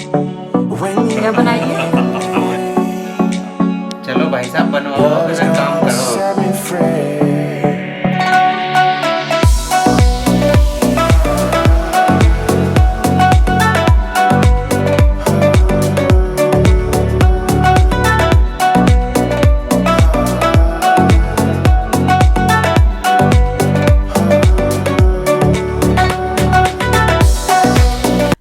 क्या बनाइए? चलो भाई साहब बनवाओ, फिर काम करो।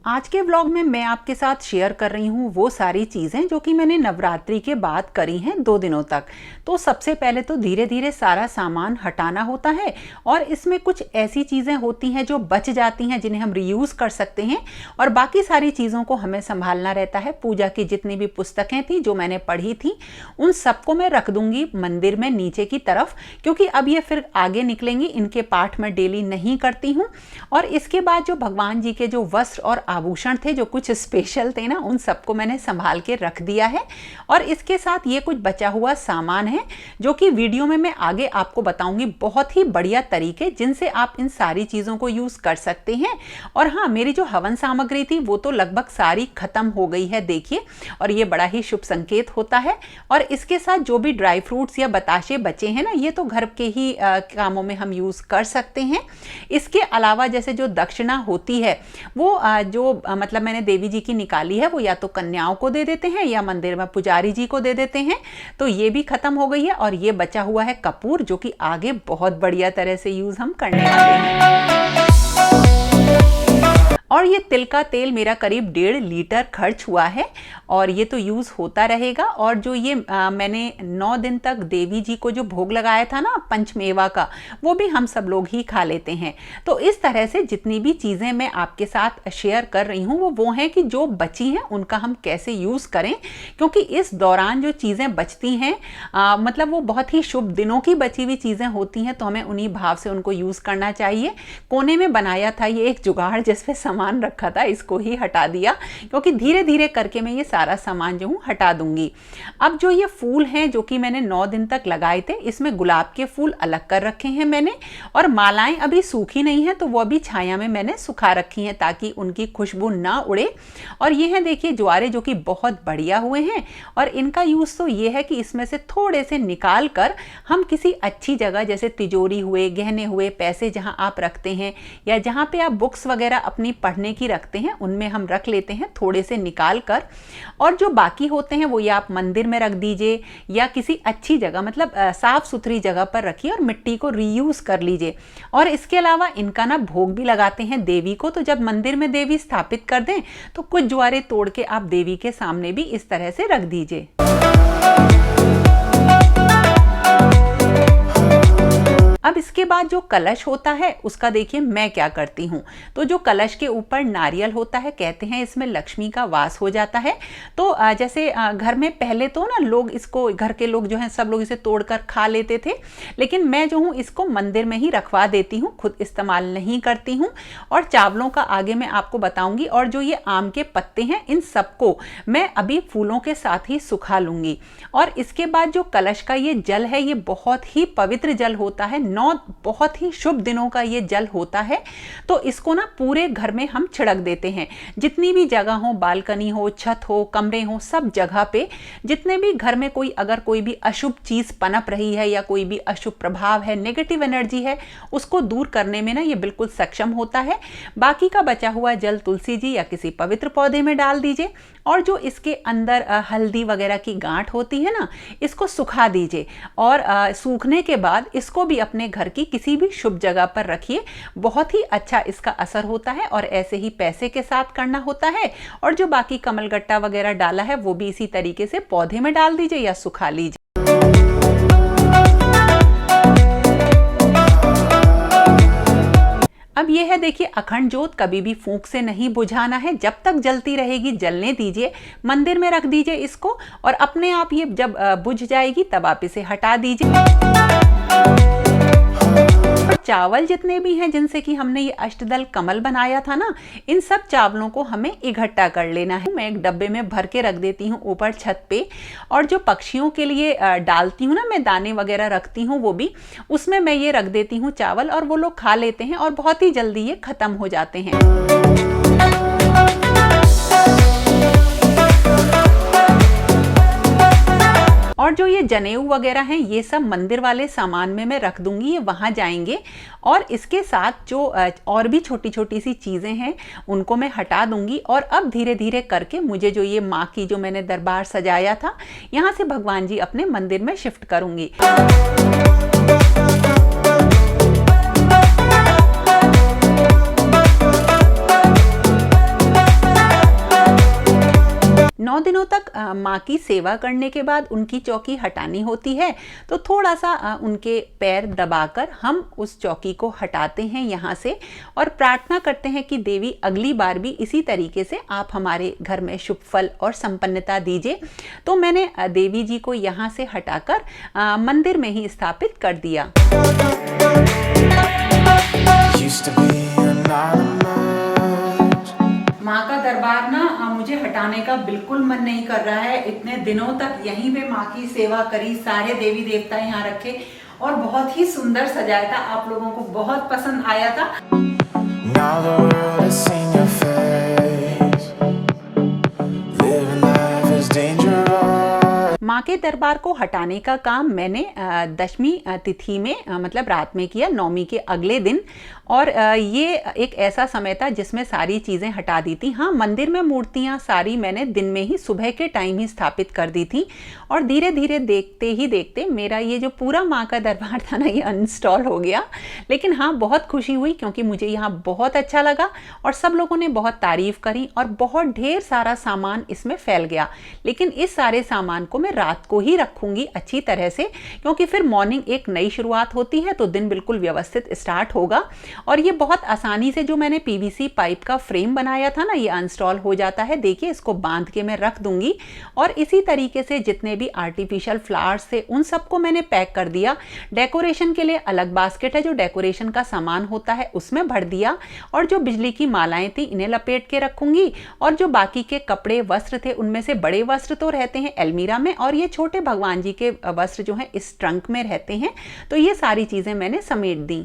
आज के व्लॉग में मैं आपके साथ शेयर कर रही हूँ वो सारी चीज़ें जो कि मैंने नवरात्रि के बाद करी हैं 2 दिनों तक। तो सबसे पहले तो धीरे धीरे सारा सामान हटाना होता है और इसमें कुछ ऐसी चीज़ें होती हैं जो बच जाती हैं जिन्हें हम रीयूज़ कर सकते हैं, और बाकी सारी चीज़ों को हमें संभालना रहता है। पूजा की जितनी भी पुस्तकें थी जो मैंने पढ़ी थी उन सबको मैं रख दूंगी मंदिर में नीचे की तरफ, क्योंकि अब ये फिर आगे निकलेंगी, इनके पाठ मैं डेली नहीं करती हूँ। और इसके बाद जो भगवान जी के जो वस्त्र और आभूषण थे जो कुछ स्पेशल थे ना, उन सबको मैंने संभाल के रख दिया है। और इसके साथ ये कुछ बचा हुआ सामान है जो कि वीडियो में मैं आगे आपको बताऊंगी, बहुत ही बढ़िया तरीके जिनसे आप इन सारी चीज़ों को यूज़ कर सकते हैं। और हाँ, मेरी जो हवन सामग्री थी वो तो लगभग सारी खत्म हो गई है, देखिए, और ये बड़ा ही शुभ संकेत होता है। और इसके साथ जो भी ड्राई फ्रूट्स या बताशे बचे हैं ना, ये तो घर के ही कामों में हम यूज़ कर सकते हैं। इसके अलावा जैसे जो दक्षिणा होती है वो मतलब मैंने देवी जी की निकाली है, वो या तो कन्याओं को दे देते हैं या मंदिर में पुजारी जी को दे देते हैं, तो ये भी खत्म हो गई है। और ये बचा हुआ है कपूर, जो कि आगे बहुत बढ़िया तरह से यूज हम करने वाले हैं। और ये तिल का तेल मेरा करीब 1.5 लीटर खर्च हुआ है और ये तो यूज़ होता रहेगा। और जो ये मैंने 9 दिन तक देवी जी को जो भोग लगाया था ना पंचमेवा का, वो भी हम सब लोग ही खा लेते हैं। तो इस तरह से जितनी भी चीज़ें मैं आपके साथ शेयर कर रही हूँ वो हैं कि जो बची हैं उनका हम कैसे यूज़ करें, क्योंकि इस दौरान जो चीज़ें बचती हैं मतलब वो बहुत ही शुभ दिनों की बची हुई चीज़ें होती हैं, तो हमें उन्हीं भाव से उनको यूज़ करना चाहिए। कोने में बनाया था ये एक जुगाड़ जिसपे सामान रखा था, इसको ही हटा दिया, क्योंकि धीरे धीरे करके मैं ये सारा सामान जो हूँ हटा दूंगी। अब जो ये फूल हैं जो कि मैंने 9 दिन तक लगाए थे, इसमें गुलाब के फूल अलग कर रखे हैं मैंने, और मालाएं अभी सूखी नहीं है तो वो अभी छाया में मैंने सुखा रखी हैं ताकि उनकी खुशबू ना उड़े। और ये हैं देखिए ज्वारे जो कि बहुत बढ़िया हुए हैं, और इनका यूज़ तो ये है कि इसमें से थोड़े से निकाल कर हम किसी अच्छी जगह जैसे तिजोरी हुए, गहने हुए, पैसे जहाँ आप रखते हैं या जहाँ पे आप बुक्स वगैरह अपनी पढ़ने की रखते हैं उनमें हम रख लेते हैं थोड़े से निकाल कर। और जो बाकी होते हैं वो या आप मंदिर में रख दीजिए या किसी अच्छी जगह, मतलब साफ सुथरी जगह पर रखिए और मिट्टी को रीयूज कर लीजिए। और इसके अलावा इनका ना भोग भी लगाते हैं देवी को, तो जब मंदिर में देवी स्थापित कर दें तो कुछ ज्वारे तोड़ के आप देवी के सामने भी इस तरह से रख दीजिए। अब इसके बाद जो कलश होता है उसका देखिए मैं क्या करती हूँ। तो जो कलश के ऊपर नारियल होता है, कहते हैं इसमें लक्ष्मी का वास हो जाता है। तो जैसे घर में पहले तो ना लोग इसको, घर के लोग जो हैं सब लोग इसे तोड़कर खा लेते थे, लेकिन मैं जो हूँ इसको मंदिर में ही रखवा देती हूँ, खुद इस्तेमाल नहीं करती हूँ। और चावलों का आगे मैं आपको बताऊंगी। और जो ये आम के पत्ते हैं इन सबको मैं अभी फूलों के साथ ही सुखा लूंगी। और इसके बाद जो कलश का ये जल है ये बहुत ही पवित्र जल होता है, 9 बहुत ही शुभ दिनों का ये जल होता है। तो इसको ना पूरे घर में हम छिड़क देते हैं, जितनी भी जगह हो, बालकनी हो, छत हो, कमरे हो, सब जगह पे जितने भी घर में अगर कोई भी अशुभ चीज पनप रही है या कोई भी अशुभ प्रभाव है, नेगेटिव एनर्जी है, उसको दूर करने में ना ये बिल्कुल सक्षम होता है। बाकी का बचा हुआ जल तुलसी जी या किसी पवित्र पौधे में डाल दीजिए। और जो इसके अंदर हल्दी वगैरह की गांठ होती है ना, इसको सुखा दीजिए। और सूखने के बाद इसको भी अपने घर की किसी भी शुभ जगह पर रखिए, बहुत ही अच्छा इसका असर होता है। और ऐसे ही पैसे के साथ करना होता है। और जो बाकी कमलगट्टा वगैरह डाला है वो भी इसी तरीके से पौधे में डाल दीजिए या सुखा लीजिए। अब यह है देखिए, अखंड जोत कभी भी फूंक से नहीं बुझाना है, जब तक जलती रहेगी जलने दीजिए, मंदिर में रख दीजिए इसको, और अपने आप ये जब बुझ जाएगी तब आप इसे हटा दीजिए। चावल जितने भी हैं जिनसे कि हमने ये अष्टदल कमल बनाया था ना, इन सब चावलों को हमें इकट्ठा कर लेना है। मैं एक डब्बे में भर के रख देती हूँ ऊपर छत पे। और जो पक्षियों के लिए डालती हूँ ना, मैं दाने वगैरह रखती हूँ, वो भी उसमें मैं ये रख देती हूँ चावल, और वो लोग खा लेते हैं और बहुत ही जल्दी ये खत्म हो जाते हैं। जनेऊ वगैरह हैं ये सब मंदिर वाले सामान में मैं रख दूंगी, ये वहाँ जाएंगे। और इसके साथ जो और भी छोटी छोटी सी चीज़ें हैं उनको मैं हटा दूंगी। और अब धीरे धीरे करके मुझे जो ये माँ की जो मैंने दरबार सजाया था यहाँ से भगवान जी अपने मंदिर में शिफ्ट करूंगी। 9 दिनों तक माँ की सेवा करने के बाद उनकी चौकी हटानी होती है, तो थोड़ा सा उनके पैर दबाकर हम उस चौकी को हटाते हैं यहाँ से और प्रार्थना करते हैं कि देवी अगली बार भी इसी तरीके से आप हमारे घर में शुभ फल और संपन्नता दीजिए। तो मैंने देवी जी को यहाँ से हटाकर मंदिर में ही स्थापित कर दिया। माँ का दरबार ना मुझे हटाने का बिल्कुल मन नहीं कर रहा है। इतने दिनों तक यहीं पे माँ की सेवा करी, सारे देवी देवता यहाँ रखे और बहुत ही सुंदर सजाया था। आप लोगों को बहुत पसंद आया था। माँ के दरबार को हटाने का काम मैंने दशमी तिथि में मतलब रात में किया, नौमी के अगले दिन। और ये एक ऐसा समय था जिसमें सारी चीज़ें हटा दी थी। हाँ, मंदिर में मूर्तियाँ सारी मैंने दिन में ही सुबह के टाइम ही स्थापित कर दी थी। और धीरे धीरे देखते ही देखते मेरा ये जो पूरा माँ का दरबार था ना, ये अनइंस्टॉल हो गया। लेकिन हाँ, बहुत खुशी हुई क्योंकि मुझे यहाँ बहुत अच्छा लगा और सब लोगों ने बहुत तारीफ करी और बहुत ढेर सारा सामान इसमें फैल गया। लेकिन इस सारे सामान को मैं रात को ही रखूंगी अच्छी तरह से, क्योंकि फिर मॉर्निंग एक नई शुरुआत होती है तो दिन बिल्कुल व्यवस्थित स्टार्ट होगा। और ये बहुत आसानी से जो मैंने पीवीसी पाइप का फ्रेम बनाया था ना, ये अनस्टॉल हो जाता है। देखिए, इसको बांध के मैं रख दूंगी। और इसी तरीके से जितने भी आर्टिफिशियल फ्लावर्स थे उन सबको मैंने पैक कर दिया। डेकोरेशन के लिए अलग बास्केट है, जो डेकोरेशन का सामान होता है उसमें भर दिया। और जो बिजली की मालाएं थी इन्हें लपेट के रखूंगी। और जो बाकी के कपड़े वस्त्र थे उनमें से बड़े वस्त्र तो रहते हैं अलमीरा में, और ये छोटे भगवान जी के वस्त्र जो हैं इस ट्रंक में रहते हैं। तो ये सारी चीजें मैंने समेट दी।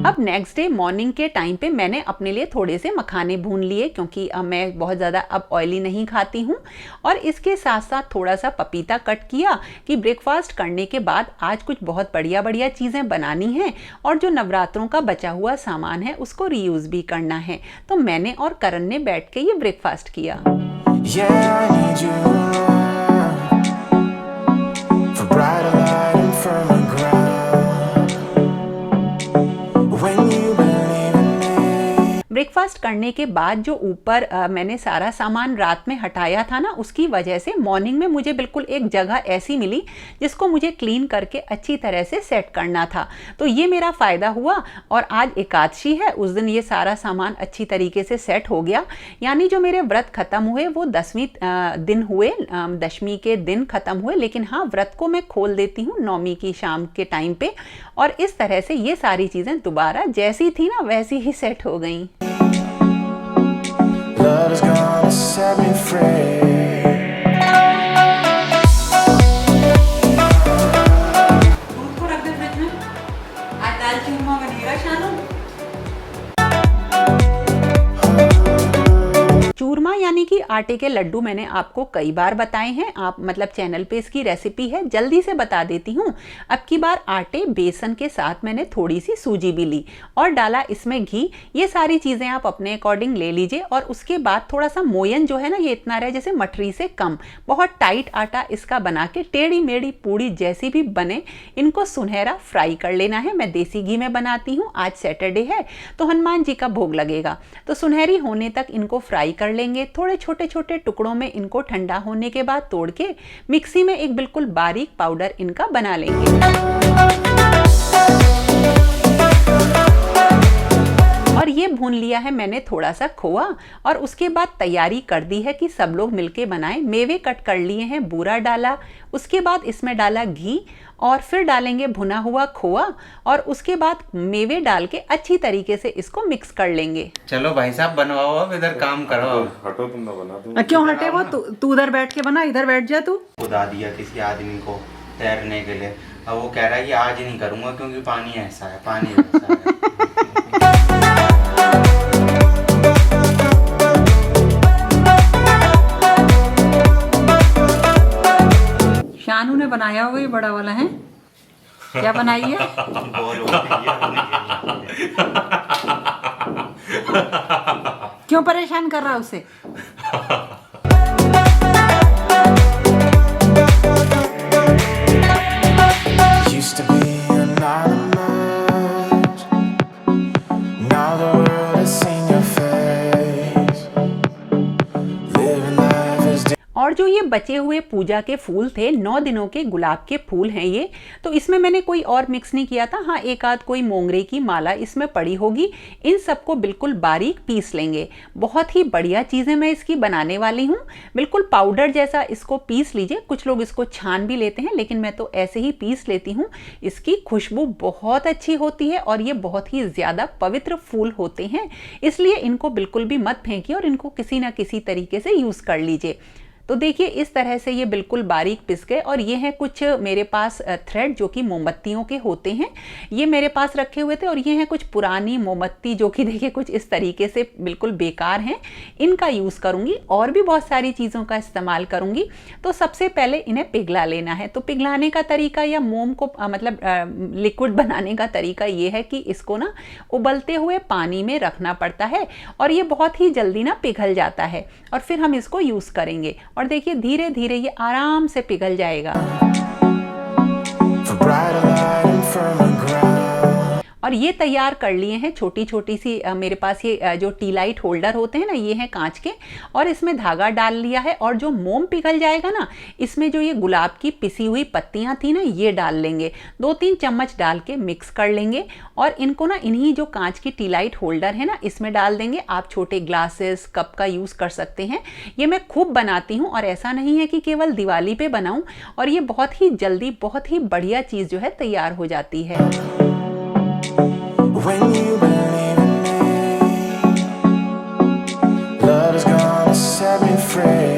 अब नेक्स्ट डे मॉर्निंग के टाइम पे मैंने अपने लिए थोड़े से मखाने भून लिए, क्योंकि मैं बहुत ज़्यादा अब ऑयली नहीं खाती हूँ। और इसके साथ साथ थोड़ा सा पपीता कट किया कि ब्रेकफास्ट करने के बाद आज कुछ बहुत बढ़िया बढ़िया चीज़ें बनानी हैं और जो नवरात्रों का बचा हुआ सामान है उसको रीयूज़ भी करना है। तो मैंने और करण ने बैठ के ये ब्रेकफास्ट किया। ब्रेकफास्ट करने के बाद जो ऊपर मैंने सारा सामान रात में हटाया था ना, उसकी वजह से मॉर्निंग में मुझे बिल्कुल एक जगह ऐसी मिली जिसको मुझे क्लीन करके अच्छी तरह से सेट करना था। तो ये मेरा फ़ायदा हुआ। और आज एकादशी है, उस दिन ये सारा सामान अच्छी तरीके से सेट हो गया। यानी जो मेरे व्रत ख़त्म हुए वो 10वीं दिन हुए, दशमी के दिन ख़त्म हुए। लेकिन हाँ, व्रत को मैं खोल देती हूँ नौमी की शाम के टाइम पे। और इस तरह से ये सारी चीज़ें दोबारा जैसी थी ना वैसी ही सेट हो गई। Love is gonna set me free. दूध को रख दे फ्रिज में, आज दाल चूरमा बनेगा शानू। चूरमा यानी कि आटे के लड्डू मैंने आपको कई बार बताए हैं, आप मतलब चैनल पे इसकी रेसिपी है, जल्दी से बता देती हूँ। अब की बार आटे बेसन के साथ मैंने थोड़ी सी सूजी भी ली और डाला इसमें घी। ये सारी चीज़ें आप अपने अकॉर्डिंग ले लीजिए। और उसके बाद थोड़ा सा मोयन जो है ना, ये इतना रहे जैसे मठरी से कम, बहुत टाइट आटा इसका बना के टेढ़ी मेढ़ी पूड़ी जैसी भी बने इनको सुनहरा फ्राई कर लेना है। मैं देसी घी में बनाती हूँ, आज सैटरडे है तो हनुमान जी का भोग लगेगा, तो सुनहरी होने तक इनको फ्राई कर लेंगे। थोड़े छोटे छोटे टुकड़ों में इनको ठंडा होने के बाद तोड़ के मिक्सी में एक बिल्कुल बारीक पाउडर इनका बना लेंगे। और ये भून लिया है मैंने थोड़ा सा खोआ। और उसके बाद तैयारी कर दी है कि सब लोग मिलके बनाएं। मेवे कट कर लिए हैं, बूरा डाला, उसके बाद इसमें डाला घी और फिर डालेंगे भुना हुआ खोआ। और उसके बाद मेवे डाल के अच्छी तरीके से इसको मिक्स कर लेंगे। चलो भाई साहब बनवाओ, अब इधर काम करो। हटो, तुम ना बना दूं। क्यों हटे वो? तू उधर बैठ के बना, इधर बैठ जा तू। खुदा दिया किसी आदमी को तैरने के लिए, अब वो कह रहा है कि आज नहीं करूंगा क्योंकि पानी ऐसा है, पानी ऐसा है। बनाया होगा ये बड़ा वाला है? क्या बनाई है? बॉल होती है। क्यों परेशान कर रहा है उसे? Used to be anonymous. Now the world has seen your face. Living life is और जो ये बचे हुए पूजा के फूल थे 9 दिनों के गुलाब के फूल हैं ये, तो इसमें मैंने कोई और मिक्स नहीं किया था। हाँ, एक आध कोई मोंगरे की माला इसमें पड़ी होगी। इन सबको बिल्कुल बारीक पीस लेंगे। बहुत ही बढ़िया चीज़ें मैं इसकी बनाने वाली हूँ। बिल्कुल पाउडर जैसा इसको पीस लीजिए। कुछ लोग इसको छान भी लेते हैं, लेकिन मैं तो ऐसे ही पीस लेती हूँ। इसकी खुशबू बहुत अच्छी होती है और ये बहुत ही ज़्यादा पवित्र फूल होते हैं, इसलिए इनको बिल्कुल भी मत फेंकिए और इनको किसी ना किसी तरीके से यूज़ कर लीजिए। तो देखिए इस तरह से ये बिल्कुल बारीक पिस गए। और ये हैं कुछ मेरे पास थ्रेड जो कि मोमबत्तियों के होते हैं, ये मेरे पास रखे हुए थे। और ये हैं कुछ पुरानी मोमबत्ती जो कि देखिए कुछ इस तरीके से बिल्कुल बेकार हैं। इनका यूज़ करूँगी और भी बहुत सारी चीज़ों का इस्तेमाल करूँगी। तो सबसे पहले इन्हें पिघला लेना है। तो पिघलाने का तरीका या मोम को मतलब लिक्विड बनाने का तरीका ये है कि इसको ना उबलते हुए पानी में रखना पड़ता है और ये बहुत ही जल्दी ना पिघल जाता है और फिर हम इसको यूज़ करेंगे। और देखिए धीरे धीरे ये आराम से पिघल जाएगा। for brighter light and firmer ground. और ये तैयार कर लिए हैं छोटी छोटी सी मेरे पास ये जो टी लाइट होल्डर होते हैं ना, ये हैं कांच के। और इसमें धागा डाल लिया है और जो मोम पिघल जाएगा ना, इसमें जो ये गुलाब की पिसी हुई पत्तियां थी ना, ये डाल लेंगे। 2-3 चम्मच डाल के मिक्स कर लेंगे और इनको ना इन्हीं जो कांच की टी लाइट होल्डर है ना, इसमें डाल देंगे। आप छोटे ग्लासेस कप का यूज़ कर सकते हैं। ये मैं खूब बनाती हूँ और ऐसा नहीं है कि केवल दिवाली पे बनाऊँ। और ये बहुत ही जल्दी बहुत ही बढ़िया चीज़ जो है तैयार हो जाती है। When you believe in me, love is gonna set me free.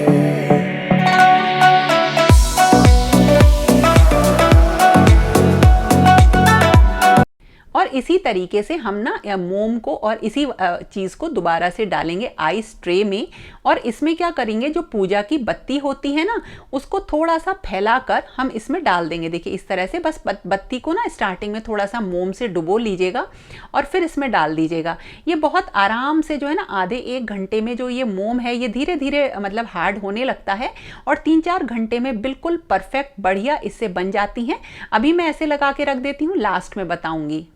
और इसी तरीके से हम ना मोम को और इसी चीज़ को दोबारा से डालेंगे आइस ट्रे में। और इसमें क्या करेंगे, जो पूजा की बत्ती होती है ना, उसको थोड़ा सा फैलाकर हम इसमें डाल देंगे। देखिए इस तरह से बस बत्ती को ना स्टार्टिंग में थोड़ा सा मोम से डुबो लीजिएगा और फिर इसमें डाल दीजिएगा। ये बहुत आराम से जो है ना आधे 1 घंटे में जो ये मोम है ये धीरे धीरे मतलब हार्ड होने लगता है और 3-4 घंटे में बिल्कुल परफेक्ट बढ़िया इससे बन जाती हैं। अभी मैं ऐसे लगा के रख देती हूँ, लास्ट में बताऊंगी।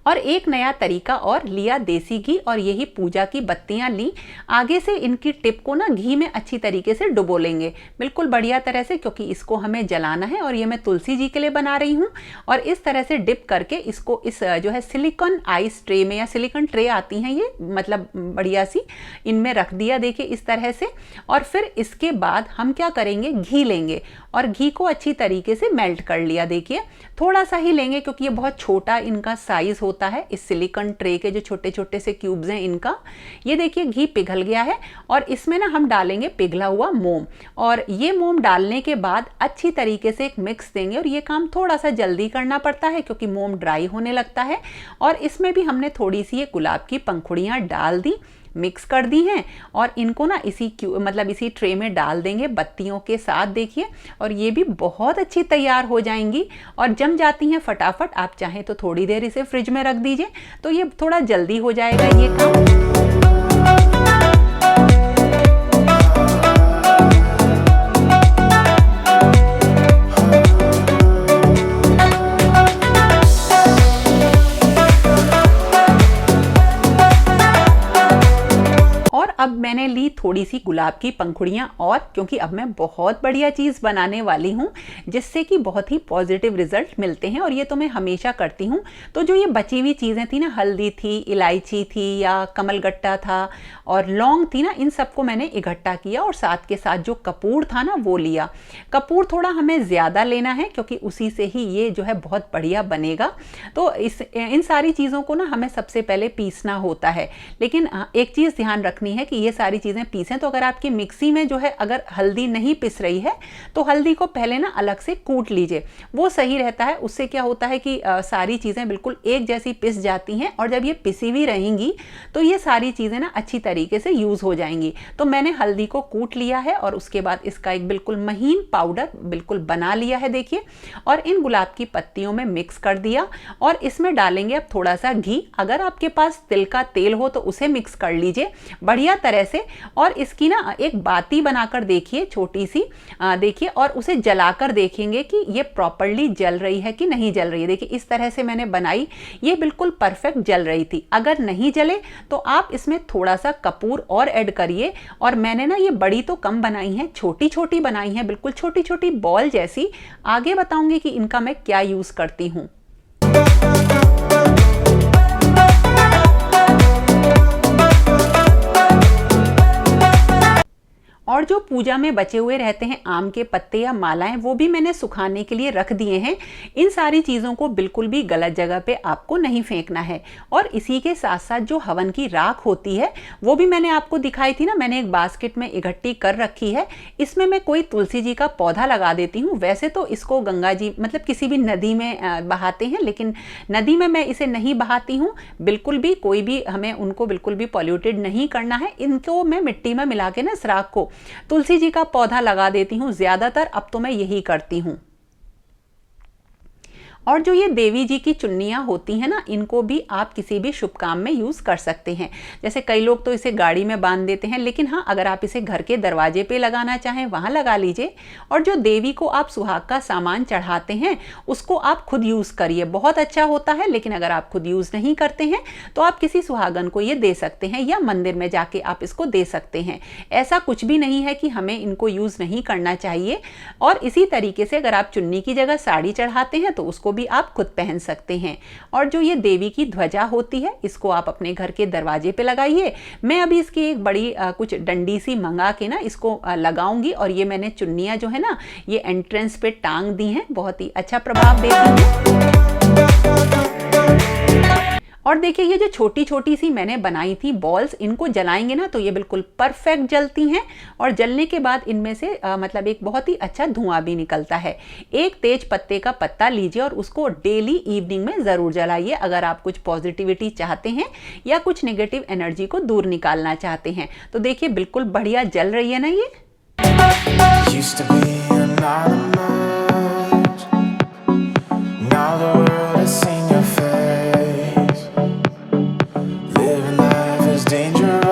और एक नया तरीका और लिया, देसी घी। और यही पूजा की बत्तियां ली। आगे से इनकी टिप को ना घी में अच्छी तरीके से डुबो लेंगे बिल्कुल बढ़िया तरह से, क्योंकि इसको हमें जलाना है। और ये मैं तुलसी जी के लिए बना रही हूँ। और इस तरह से डिप करके इसको इस जो है सिलिकॉन आइस ट्रे में, या सिलिकॉन ट्रे आती हैं ये मतलब बढ़िया सी, इनमें रख दिया देखिए इस तरह से। और फिर इसके बाद हम क्या करेंगे, घी लेंगे और घी को अच्छी तरीके से मेल्ट कर लिया। देखिए थोड़ा सा ही लेंगे क्योंकि ये बहुत छोटा इनका साइज होता है। इस सिलिकॉन ट्रे के जो छोटे छोटे से क्यूब्स हैं इनका, ये देखिए घी पिघल गया है। और इसमें ना हम डालेंगे पिघला हुआ मोम। और ये मोम डालने के बाद अच्छी तरीके से एक मिक्स देंगे। और ये काम थोड़ा सा जल्दी करना पड़ता है क्योंकि मोम ड्राई होने लगता है। और इसमें भी हमने थोड़ी सी ये गुलाब की पंखुड़ियाँ डाल दी, मिक्स कर दी हैं। और इनको ना इसी इसी ट्रे में डाल देंगे बत्तियों के साथ देखिए। और ये भी बहुत अच्छी तैयार हो जाएंगी और जम जाती हैं फटाफट। आप चाहें तो थोड़ी देर इसे फ्रिज में रख दीजिए, तो ये थोड़ा जल्दी हो जाएगा ये काम। अब मैंने ली थोड़ी सी गुलाब की पंखुड़ियाँ, और क्योंकि अब मैं बहुत बढ़िया चीज़ बनाने वाली हूँ जिससे कि बहुत ही पॉजिटिव रिजल्ट मिलते हैं। और ये तो मैं हमेशा करती हूँ। तो जो ये बची हुई चीज़ें थी ना, हल्दी थी, इलायची थी या कमलगट्टा था और लौंग थी ना, इन सबको मैंने इकट्ठा किया। और साथ के साथ जो कपूर था ना वो लिया। कपूर थोड़ा हमें ज़्यादा लेना है क्योंकि उसी से ही ये जो है बहुत बढ़िया बनेगा। तो इन सारी चीज़ों को ना हमें सबसे पहले पीसना होता है। लेकिन एक चीज़ ध्यान रखनी है कि कि ये सारी चीज़ें पीसें। तो अगर आपकी मिक्सी में जो है अगर हल्दी नहीं पिस रही है तो हल्दी को पहले ना अलग से कूट लीजिए, वो सही रहता है। उससे क्या होता है कि सारी चीज़ें बिल्कुल एक जैसी पिस जाती हैं और जब ये पिसी हुई रहेंगी तो ये सारी चीज़ें ना अच्छी तरीके से यूज़ हो जाएंगी। तो मैंने हल्दी को कूट लिया है और उसके बाद इसका एक बिल्कुल महीन पाउडर बिल्कुल बना लिया है, देखिए। और इन गुलाब की पत्तियों में मिक्स कर दिया और इसमें डालेंगे अब थोड़ा सा घी। अगर आपके पास तिल का तेल हो तो उसे मिक्स कर लीजिए बढ़िया तरह से। और इसकी ना एक बाती बनाकर देखिए, छोटी सी देखिए, और उसे जलाकर देखेंगे कि ये प्रॉपरली जल रही है कि नहीं जल रही है। देखिए इस तरह से मैंने बनाई, ये बिल्कुल परफेक्ट जल रही थी। अगर नहीं जले तो आप इसमें थोड़ा सा कपूर और ऐड करिए। और मैंने ना ये बड़ी तो कम बनाई है, छोटी छोटी बनाई है, बिल्कुल छोटी छोटी बॉल जैसी। आगे बताऊंगी कि इनका मैं क्या यूज करती हूँ। और जो पूजा में बचे हुए रहते हैं आम के पत्ते या मालाएं, वो भी मैंने सुखाने के लिए रख दिए हैं। इन सारी चीज़ों को बिल्कुल भी गलत जगह पे आपको नहीं फेंकना है। और इसी के साथ साथ जो हवन की राख होती है वो भी मैंने आपको दिखाई थी ना, मैंने एक बास्केट में इकट्ठी कर रखी है। इसमें मैं कोई तुलसी जी का पौधा लगा देती हूँ। वैसे तो इसको गंगा जी मतलब किसी भी नदी में बहाते हैं, लेकिन नदी में मैं इसे नहीं बहाती हूँ बिल्कुल भी। कोई भी हमें उनको बिल्कुल भी पॉल्यूटेड नहीं करना है। इनको मैं मिट्टी में मिला के ना इस राख को तुलसी जी का पौधा लगा देती हूँ ज्यादातर। अब तो मैं यही करती हूँ। और जो ये देवी जी की चुन्नियाँ होती हैं ना, इनको भी आप किसी भी शुभ काम में यूज़ कर सकते हैं। जैसे कई लोग तो इसे गाड़ी में बांध देते हैं, लेकिन हाँ अगर आप इसे घर के दरवाजे पे लगाना चाहें वहाँ लगा लीजिए। और जो देवी को आप सुहाग का सामान चढ़ाते हैं उसको आप खुद यूज़ करिए, बहुत अच्छा होता है। लेकिन अगर आप खुद यूज़ नहीं करते हैं तो आप किसी सुहागन को ये दे सकते हैं या मंदिर में जाके आप इसको दे सकते हैं। ऐसा कुछ भी नहीं है कि हमें इनको यूज़ नहीं करना चाहिए। और इसी तरीके से अगर आप चुन्नी की जगह साड़ी चढ़ाते हैं तो उसको भी आप खुद पहन सकते हैं। और जो ये देवी की ध्वजा होती है इसको आप अपने घर के दरवाजे पे लगाइए। मैं अभी इसकी एक बड़ी कुछ डंडी सी मंगा के ना इसको लगाऊंगी। और ये मैंने चुन्नियाँ जो है ना ये एंट्रेंस पे टांग दी हैं, बहुत ही अच्छा प्रभाव देती हैं। और देखिए ये जो छोटी छोटी सी मैंने बनाई थी बॉल्स, इनको जलाएंगे ना तो ये बिल्कुल परफेक्ट जलती हैं। और जलने के बाद इनमें से मतलब एक बहुत ही अच्छा धुआं भी निकलता है। एक तेज पत्ते का पत्ता लीजिए और उसको डेली इवनिंग में ज़रूर जलाइए अगर आप कुछ पॉजिटिविटी चाहते हैं या कुछ नेगेटिव एनर्जी को दूर निकालना चाहते हैं। तो देखिए बिल्कुल बढ़िया जल रही है ना ये। Used to be anonymous. Now the world has seen your face. Living life is dangerous,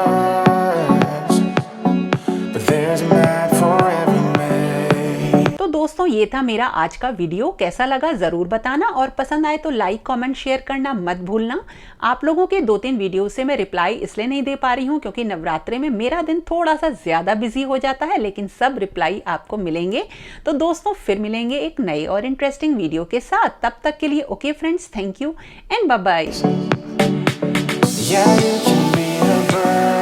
but there's a map for every maze. तो दोस्तों ये था मेरा आज का वीडियो। कैसा लगा ज़रूर बताना और पसंद आए तो लाइक कमेंट शेयर करना मत भूलना। आप लोगों के 2-3 वीडियो से मैं रिप्लाई इसलिए नहीं दे पा रही हूँ क्योंकि नवरात्रे में मेरा दिन थोड़ा सा ज़्यादा बिजी हो जाता है, लेकिन सब रिप्लाई आपको मिलेंगे। तो दोस्तों फिर मिलेंगे एक नए और इंटरेस्टिंग वीडियो के साथ। तब तक के लिए okay friends, thank you and bye bye. Yeah, you can be a bird.